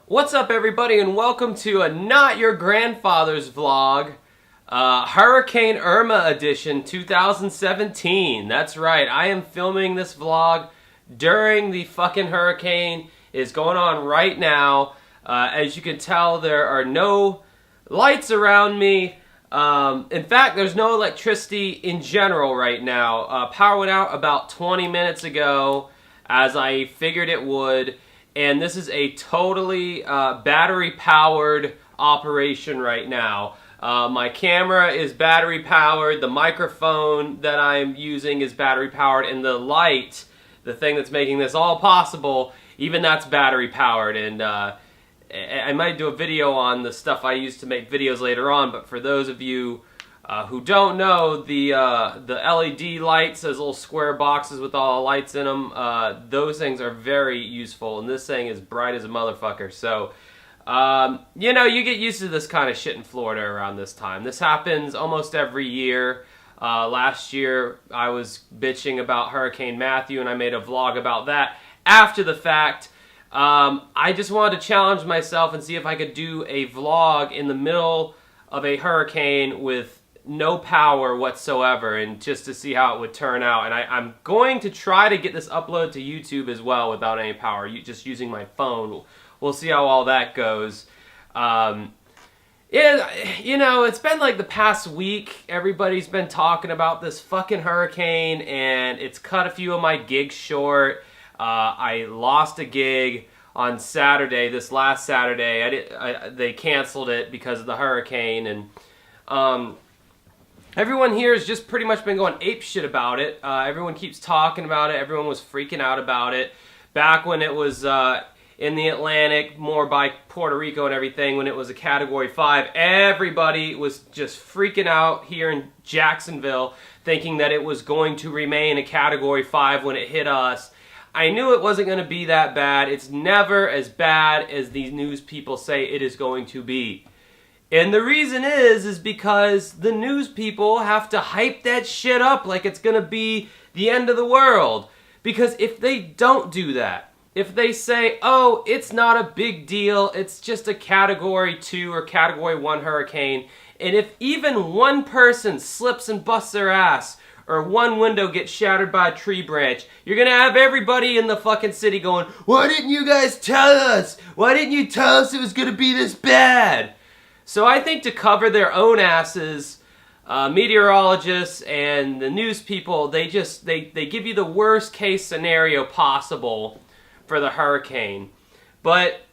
What's up, everybody, and welcome to a Not Your Grandfather's vlog, Hurricane Irma edition 2017. That's right, I am filming this vlog during the fucking hurricane. It's going on right now. As you can tell, there are no lights around me. In fact, there's no electricity in general right now. Power went out about 20 minutes ago, as I figured it would. And this is a totally battery-powered operation right now. My camera is battery-powered, the microphone that I'm using is battery-powered, and the light, the thing that's making this all possible, even that's battery-powered. And I might do a video on the stuff I use to make videos later on, but for those of you who don't know, the LED lights, those little square boxes with all the lights in them, those things are very useful, and this thing is bright as a motherfucker. So, you know, you get used to this kind of shit in Florida around this time. This happens almost every year. Last year, I was bitching about Hurricane Matthew, and I made a vlog about that after the fact. I just wanted to challenge myself and see if I could do a vlog in the middle of a hurricane with no power whatsoever, and just to see how it would turn out. And I'm going to try to get this uploaded to YouTube as well without any power, just using my phone. We'll see how all that goes. Yeah, you know, it's been like the past week, everybody's been talking about this fucking hurricane, and it's cut a few of my gigs short. I lost a gig on Saturday, this last Saturday. They canceled it because of the hurricane, and everyone here has just pretty much been going apeshit about it. Everyone keeps talking about it. Everyone was freaking out about it. Back when it was in the Atlantic, more by Puerto Rico and everything, when it was a Category 5, everybody was just freaking out here in Jacksonville, thinking that it was going to remain a Category 5 when it hit us. I knew it wasn't going to be that bad. It's never as bad as these news people say it is going to be. And the reason is because the news people have to hype that shit up like it's going to be the end of the world. Because if they don't do that, if they say, oh, it's not a big deal, it's just a Category 2 or Category 1 hurricane, and if even one person slips and busts their ass, or one window gets shattered by a tree branch, you're going to have everybody in the fucking city going, why didn't you guys tell us? Why didn't you tell us it was going to be this bad? So I think to cover their own asses, meteorologists and the news people, they give you the worst case scenario possible for the hurricane. But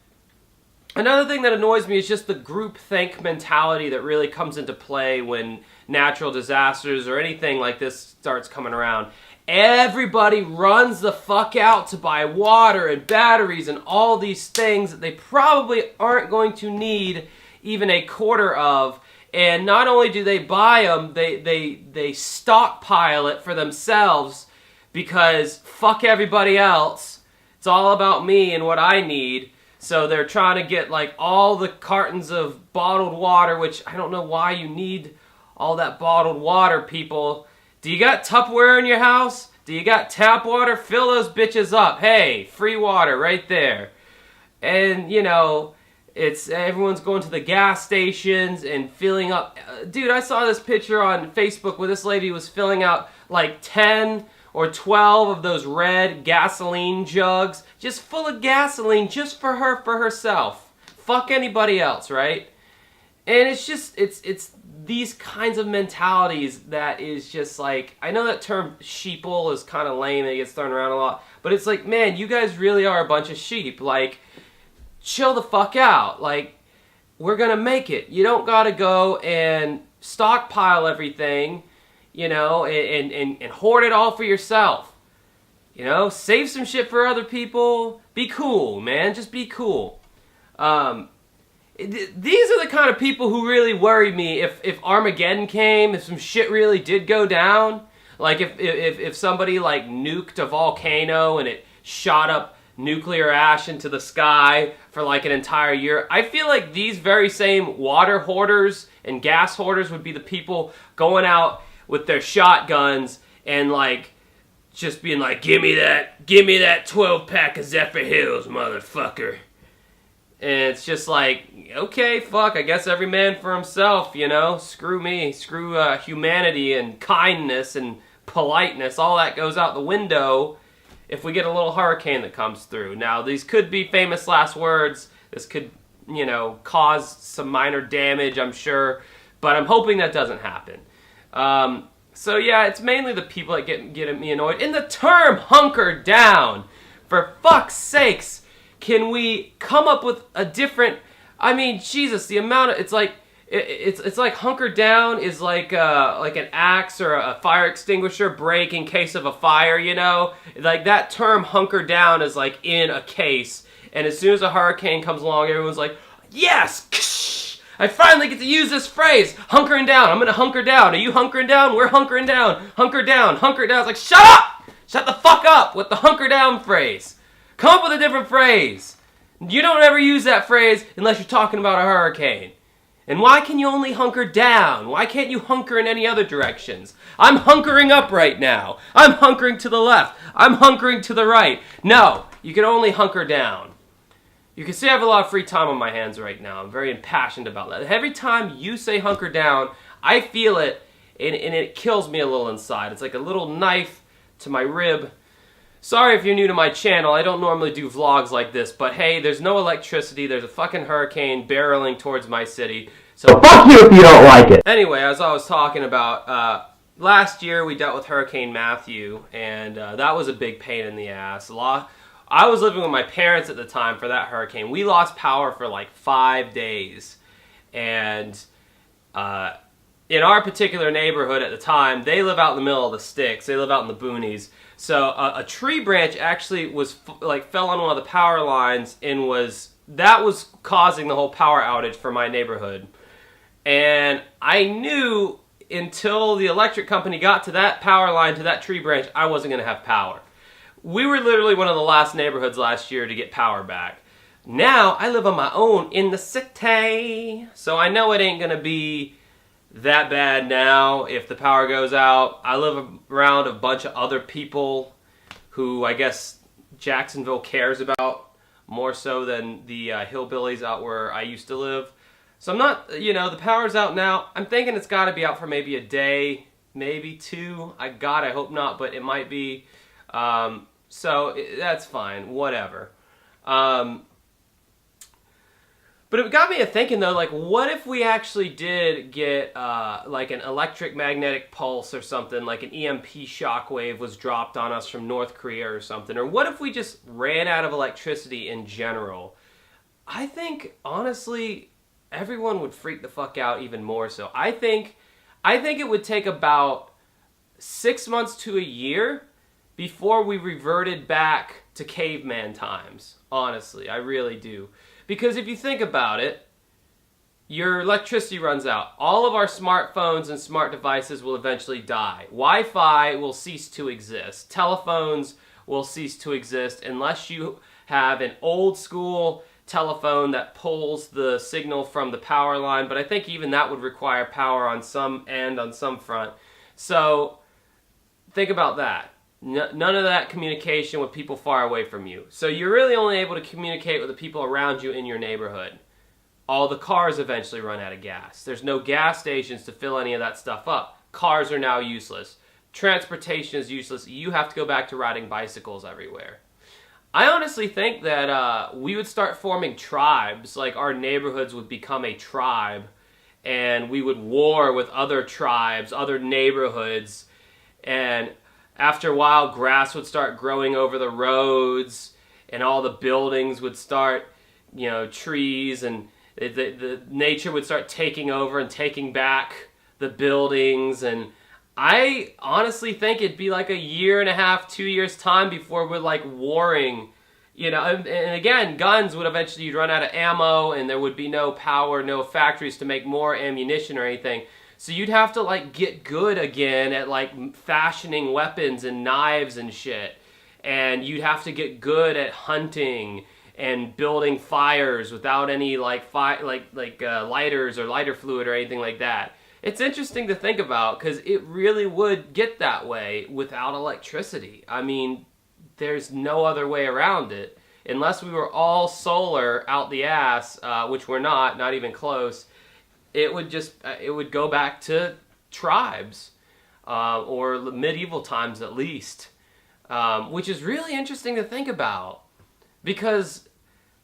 another thing that annoys me is just the groupthink mentality that really comes into play when natural disasters or anything like this starts coming around. Everybody runs the fuck out to buy water and batteries and all these things that they probably aren't going to need even a quarter of. And not only do they buy them, they stockpile it for themselves, because fuck everybody else. It's all about me and what I need. So they're trying to get like all the cartons of bottled water, which I don't know why you need all that bottled water, people. Do you got Tupperware in your house? Do you got tap water? Fill those bitches up. Hey, free water right there. And, you know, everyone's going to the gas stations and filling up. Dude, I saw this picture on Facebook where this lady was filling out like 10 or 12 of those red gasoline jugs, just full of gasoline just for her, for herself. Fuck anybody else, right? And it's just, it's these kinds of mentalities that is just like, I know that term sheeple is kind of lame and it gets thrown around a lot, but it's like, man, you guys really are a bunch of sheep. Like, chill the fuck out. Like, we're gonna make it. You don't gotta go and stockpile everything, you know, and hoard it all for yourself. You know, save some shit for other people. Be cool, man. Just be cool. These are the kind of people who really worry me if Armageddon came, if some shit really did go down. Like if somebody like nuked a volcano and it shot up nuclear ash into the sky for like an entire year. I feel like these very same water hoarders and gas hoarders would be the people going out with their shotguns and like just being like, give me that 12-pack of Zephyr Hills, motherfucker. And it's just like, okay, fuck, I guess every man for himself, you know? Screw me, screw humanity and kindness and politeness. All that goes out the window if we get a little hurricane that comes through. Now, these could be famous last words. This could, you know, cause some minor damage, I'm sure. But I'm hoping that doesn't happen. So yeah, it's mainly the people that get me annoyed. In the term hunker down, for fuck's sakes, can we come up with a different, I mean, Jesus, the amount of, it's like hunker down is like an axe or a fire extinguisher break in case of a fire, you know? Like that term hunker down is like in a case, and as soon as a hurricane comes along, everyone's like, yes! I finally get to use this phrase, hunkering down. I'm gonna hunker down. Are you hunkering down? We're hunkering down. Hunker down. Hunker down. It's like, shut up! Shut the fuck up with the hunker down phrase. Come up with a different phrase. You don't ever use that phrase unless you're talking about a hurricane. And why can you only hunker down? Why can't you hunker in any other directions? I'm hunkering up right now. I'm hunkering to the left. I'm hunkering to the right. No, you can only hunker down. You can see I have a lot of free time on my hands right now. I'm very impassioned about that. Every time you say hunker down, I feel it, and it kills me a little inside. It's like a little knife to my rib. Sorry if you're new to my channel. I don't normally do vlogs like this, but hey, there's no electricity. There's a fucking hurricane barreling towards my city. So fuck you if you don't like it. Anyway, as I was talking about, last year we dealt with Hurricane Matthew, and that was a big pain in the ass. I was living with my parents at the time for that hurricane. We lost power for like 5 days. And in our particular neighborhood at the time, they live out in the middle of the sticks. They live out in the boonies. So a tree branch actually fell on one of the power lines and that was causing the whole power outage for my neighborhood. And I knew until the electric company got to that power line, to that tree branch, I wasn't going to have power. We were literally one of the last neighborhoods last year to get power back. Now, I live on my own in the city, so I know it ain't going to be that bad now if the power goes out. I live around a bunch of other people who I guess Jacksonville cares about more so than the hillbillies out where I used to live. So I'm not, you know, the power's out now. I'm thinking it's got to be out for maybe a day, maybe two. I hope not, but it might be. So that's fine, whatever. But it got me to thinking though, like, what if we actually did get like an electric magnetic pulse or something, like an EMP shockwave was dropped on us from North Korea or something? Or what if we just ran out of electricity in general? I think, honestly, everyone would freak the fuck out even more so. I think it would take about 6 months to a year before we reverted back to caveman times. Honestly, I really do. Because if you think about it, your electricity runs out. All of our smartphones and smart devices will eventually die. Wi-Fi will cease to exist. Telephones will cease to exist unless you have an old school telephone that pulls the signal from the power line. But I think even that would require power on some end, on some front. So think about that. None of that communication with people far away from you. So you're really only able to communicate with the people around you in your neighborhood. All the cars eventually run out of gas. There's no gas stations to fill any of that stuff up. Cars are now useless. Transportation is useless. You have to go back to riding bicycles everywhere. I honestly think that we would start forming tribes. Like our neighborhoods would become a tribe. And we would war with other tribes, other neighborhoods. And after a while, grass would start growing over the roads, and all the buildings would start, you know, trees, and the nature would start taking over and taking back the buildings. And I honestly think it'd be like a year and a half, 2 years time before we're like warring, you know. And again, guns would eventually, you'd run out of ammo, and there would be no power, no factories to make more ammunition or anything. So you'd have to like get good again at like fashioning weapons and knives and shit. And you'd have to get good at hunting and building fires without any like lighters or lighter fluid or anything like that. It's interesting to think about because it really would get that way without electricity. I mean, there's no other way around it. unless we were all solar out the ass, which we're not even close, it would go back to tribes, or medieval times at least, which is really interesting to think about, because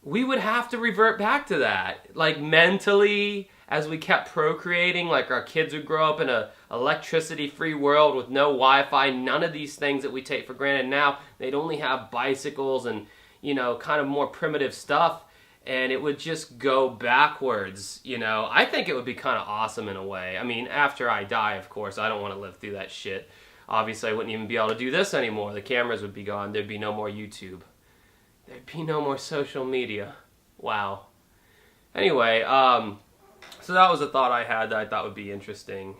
we would have to revert back to that, like mentally, as we kept procreating. Like our kids would grow up in a electricity-free world with no Wi-Fi, none of these things that we take for granted now. They'd only have bicycles and, you know, kind of more primitive stuff, and it would just go backwards, you know. I think it would be kind of awesome in a way. I mean, after I die, of course, I don't want to live through that shit. Obviously, I wouldn't even be able to do this anymore. The cameras would be gone. There'd be no more YouTube. There'd be no more social media. Wow. Anyway, so that was a thought I had that I thought would be interesting.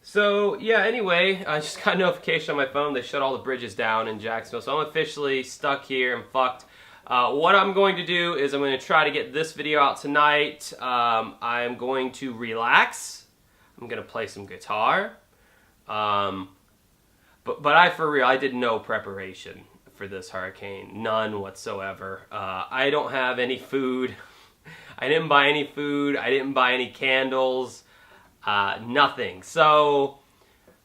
So, yeah, anyway, I just got a notification on my phone. They shut all the bridges down in Jacksonville, so I'm officially stuck here and fucked. What I'm going to do is I'm going to try to get this video out tonight. I'm going to relax. I'm going to play some guitar. But for real, I did no preparation for this hurricane. None whatsoever. I don't have any food. I didn't buy any food. I didn't buy any candles. Nothing. So,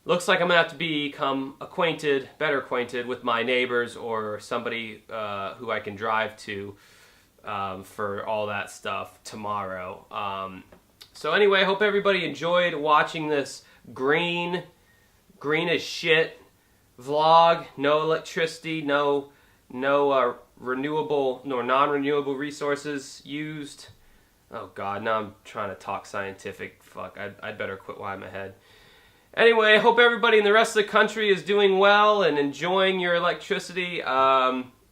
looks like I'm going to have to become better acquainted with my neighbors or somebody who I can drive to for all that stuff tomorrow. So anyway, I hope everybody enjoyed watching this green as shit vlog. No electricity, no renewable nor non-renewable resources used. Oh god, now I'm trying to talk scientific. Fuck, I'd better quit while I'm ahead. Anyway, I hope everybody in the rest of the country is doing well and enjoying your electricity.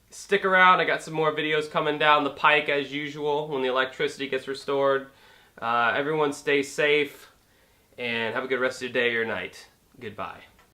Stick around, I got some more videos coming down the pike as usual when the electricity gets restored. Everyone stay safe and have a good rest of your day or night. Goodbye.